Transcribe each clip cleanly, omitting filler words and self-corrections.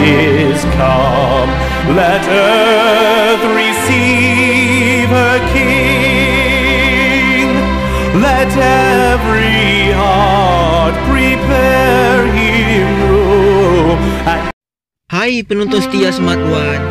is come. Let earth receive her King. Let every heart prepare him room. Hai penonton setia Smart One.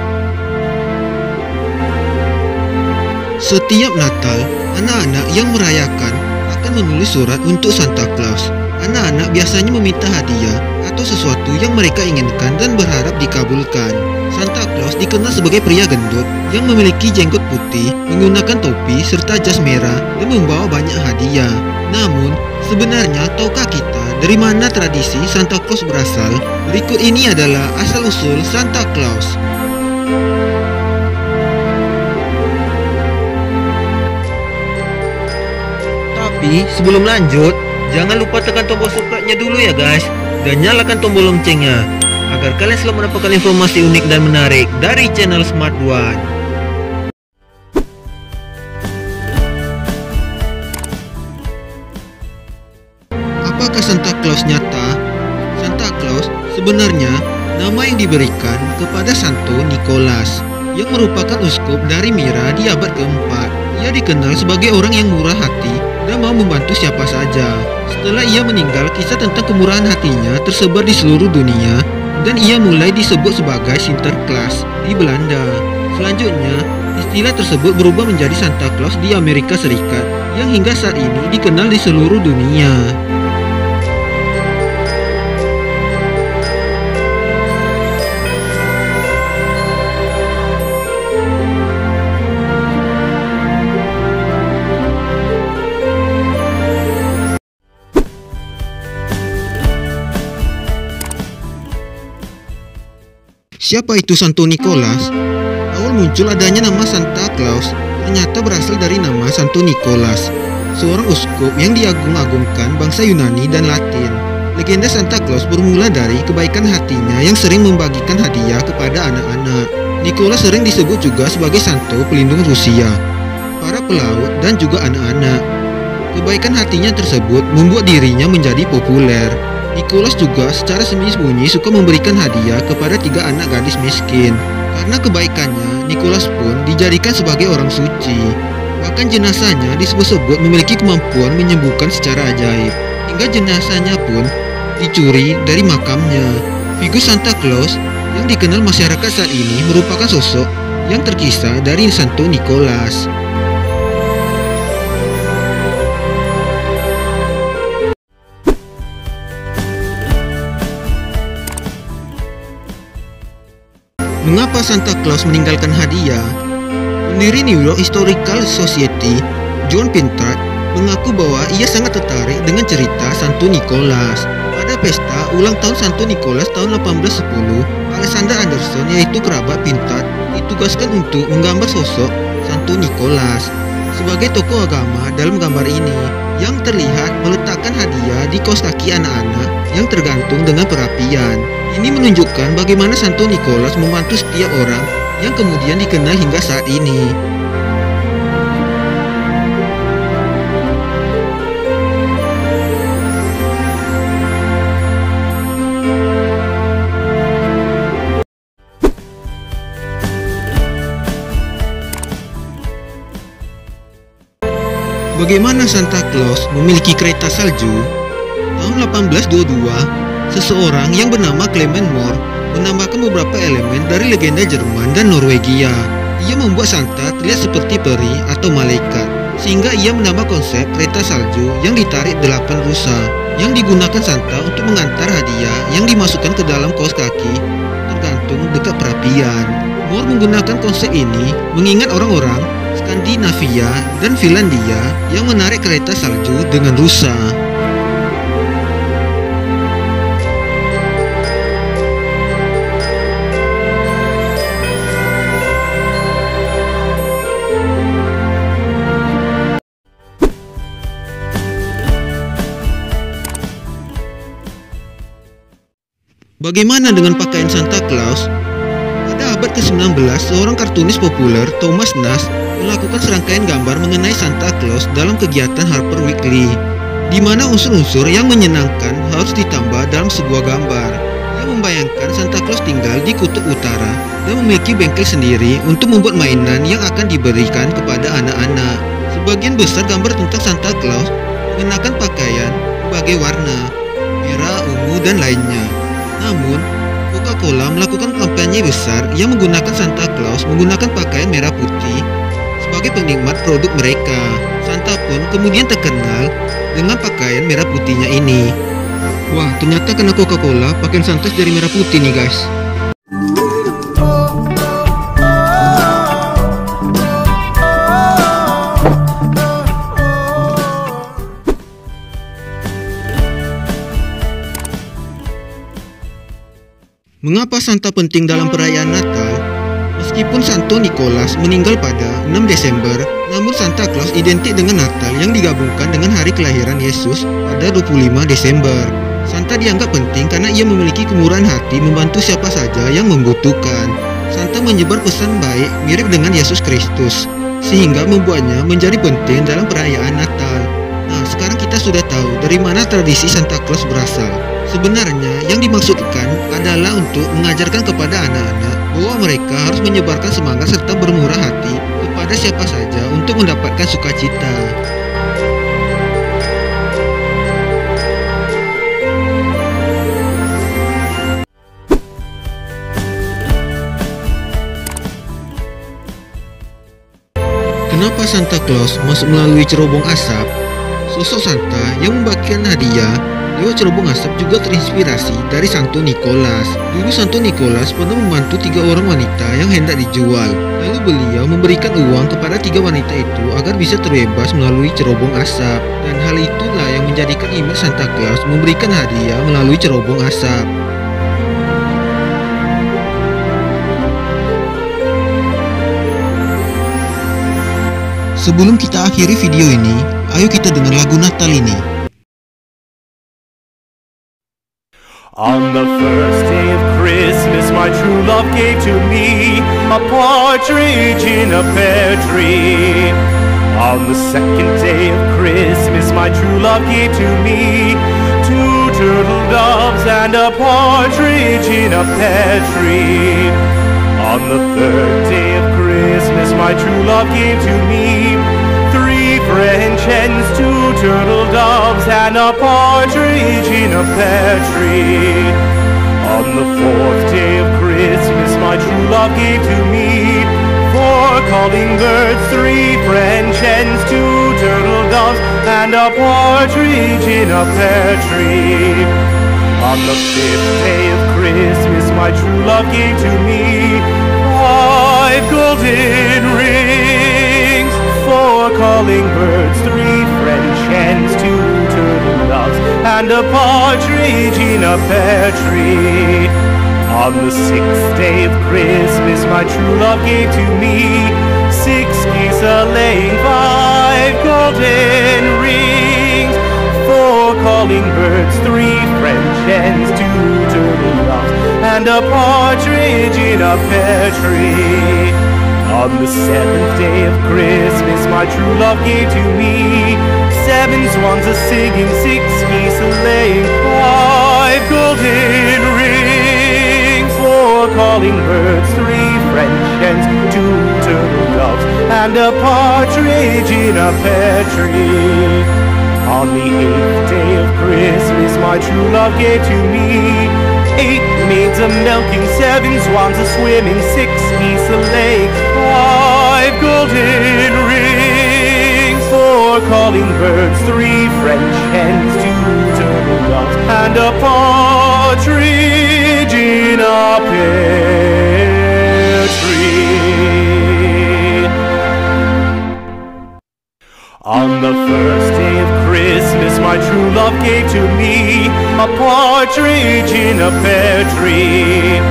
Setiap Natal, anak-anak yang merayakan akan menulis surat untuk Santa Claus. Anak-anak biasanya meminta hadiah atau sesuatu yang mereka inginkan dan berharap dikabulkan. Santa Claus dikenal sebagai pria gendut yang memiliki jenggot putih, menggunakan topi serta jas merah dan membawa banyak hadiah. Namun, sebenarnya tahukah kita dari mana tradisi Santa Claus berasal? Berikut ini adalah asal-usul Santa Claus. Tapi sebelum lanjut, jangan lupa tekan tombol subscribe-nya dulu ya guys, dan nyalakan tombol loncengnya agar kalian selalu mendapatkan informasi unik dan menarik dari channel Smart One. Apakah Santa Claus nyata? Santa Claus sebenarnya nama yang diberikan kepada Santo Nicholas yang merupakan uskup dari Myra di abad keempat. Ia dikenal sebagai orang yang murah hati dan mau membantu siapa saja. Setelah ia meninggal, kisah tentang kemurahan hatinya tersebar di seluruh dunia dan ia mulai disebut sebagai Sinterklaas di Belanda. Selanjutnya, istilah tersebut berubah menjadi Santa Claus di Amerika Serikat yang hingga saat ini dikenal di seluruh dunia. Siapa itu Santo Nicholas? Awal muncul adanya nama Santa Claus ternyata berasal dari nama Santo Nicholas, seorang uskup yang diagung-agungkan bangsa Yunani dan Latin. Legenda Santa Claus bermula dari kebaikan hatinya yang sering membagikan hadiah kepada anak-anak. Nicholas sering disebut juga sebagai Santo pelindung Rusia, para pelaut, dan juga anak-anak. Kebaikan hatinya tersebut membuat dirinya menjadi populer. Nicholas juga secara sembunyi-sembunyi suka memberikan hadiah kepada 3 anak gadis miskin. Karena kebaikannya, Nicholas pun dijadikan sebagai orang suci. Bahkan jenazahnya disebut-sebut memiliki kemampuan menyembuhkan secara ajaib. Hingga jenazahnya pun dicuri dari makamnya. Figur Santa Claus yang dikenal masyarakat saat ini merupakan sosok yang terkisah dari Santo Nicholas. Mengapa Santa Claus meninggalkan hadiah? Pendiri New York Historical Society, John Pinchard, mengaku bahwa ia sangat tertarik dengan cerita Santo Nicholas. Pada pesta ulang tahun Santo Nicholas tahun 1810, Alexander Anderson, yaitu kerabat Pinchard, ditugaskan untuk menggambar sosok Santo Nicholas sebagai tokoh agama. Dalam gambar ini, yang terlihat meletakkan hadiah di kaos kaki anak-anak yang tergantung dengan perapian. Ini menunjukkan bagaimana Santo Nicholas membantu setiap orang yang kemudian dikenal hingga saat ini. Bagaimana Santa Claus memiliki kereta salju? Tahun 1822, seseorang yang bernama Clement Moore menambahkan beberapa elemen dari legenda Jerman dan Norwegia. Ia membuat Santa terlihat seperti peri atau malaikat, sehingga ia menambah konsep kereta salju yang ditarik 8 rusa, yang digunakan Santa untuk mengantar hadiah yang dimasukkan ke dalam kaos kaki tergantung dekat perapian. Moore menggunakan konsep ini mengingat orang-orang Skandinavia dan Finlandia yang menarik kereta salju dengan rusa. Bagaimana dengan pakaian Santa Claus? Pada abad ke-19, seorang kartunis populer, Thomas Nast, melakukan serangkaian gambar mengenai Santa Claus dalam kegiatan Harper Weekly, di mana unsur-unsur yang menyenangkan harus ditambah dalam sebuah gambar. Ia membayangkan Santa Claus tinggal di kutub utara dan memiliki bengkel sendiri untuk membuat mainan yang akan diberikan kepada anak-anak. Sebagian besar gambar tentang Santa Claus mengenakan pakaian berbagai warna, merah, ungu, dan lainnya. Namun, Coca-Cola melakukan kampanye besar yang menggunakan Santa Claus menggunakan pakaian merah putih sebagai penikmat produk mereka. Santa pun kemudian terkenal dengan pakaian merah putihnya ini. Wah, ternyata karena Coca-Cola pakaian Santa dari merah putih nih guys. Mengapa Santa penting dalam perayaan Natal? Meskipun Santo Nicolas meninggal pada 6 Desember, namun Santa Claus identik dengan Natal yang digabungkan dengan hari kelahiran Yesus pada 25 Desember. Santa dianggap penting karena ia memiliki kemurahan hati membantu siapa saja yang membutuhkan. Santa menyebar pesan baik mirip dengan Yesus Kristus, sehingga membuatnya menjadi penting dalam perayaan Natal. Nah, sekarang kita sudah tahu dari mana tradisi Santa Claus berasal. Sebenarnya yang dimaksudkan adalah untuk mengajarkan kepada anak-anak bahwa mereka harus menyebarkan semangat serta bermurah hati kepada siapa saja untuk mendapatkan sukacita. Kenapa Santa Claus masuk melalui cerobong asap? Sosok Santa yang membagikan hadiah lewat cerobong asap juga terinspirasi dari Santo Nicolas. Dulu Santo Nicolas pernah membantu 3 orang wanita yang hendak dijual. Lalu beliau memberikan uang kepada 3 wanita itu agar bisa terbebas melalui cerobong asap. Dan hal itulah yang menjadikan image Santa Claus memberikan hadiah melalui cerobong asap. Sebelum kita akhiri video ini, ayo kita dengar lagu Natal ini. On the first day of Christmas, my true love gave to me a partridge in a pear tree. On the second day of Christmas, my true love gave to me 2 turtle doves and a partridge in a pear tree. On the third day of Christmas, my true love gave to me 3 French hens, 2 turtle doves, and a partridge in a pear tree. On the 4th day of Christmas, my true love gave to me 4 calling birds, 3 French hens, 2 turtle doves, and a partridge in a pear tree. On the 5th day of Christmas, my true love gave to me 5 golden rings, 4 calling birds, 3 French hens, 2 turtle doves, and a partridge in a pear tree. On the 6th day of Christmas, my true love gave to me 6 geese a-laying, 5 golden rings, 4 calling birds, 3 French hens, 2 turtle doves, and a partridge in a pear tree. On the 7th day of Christmas, my true love gave to me 7 swans a-singing, 6 geese a-laying, 5 golden rings, 4 calling birds, 3 French hens, 2 turtle doves, and a partridge in a pear tree. On the 8th day of Christmas, my true love gave to me 8 maids a-milking, 7 swans a-swimming, 6 geese a-laying, 5 golden rings, 4 calling birds, 3 French hens, 2 turtle doves, and a partridge in a pear tree. On the first day of Christmas, my true love gave to me a partridge in a pear tree.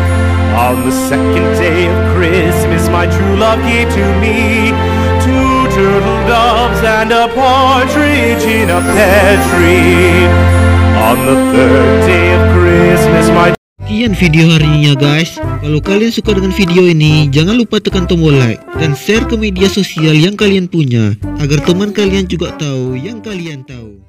On the second day of Christmas, my true love gave to me 2 turtle doves and a partridge in a pear tree. On the third day of Christmas, my Sekian video hari ini ya guys. Kalau kalian suka dengan video ini, jangan lupa tekan tombol like dan share ke media sosial yang kalian punya, agar teman kalian juga tahu yang kalian tahu.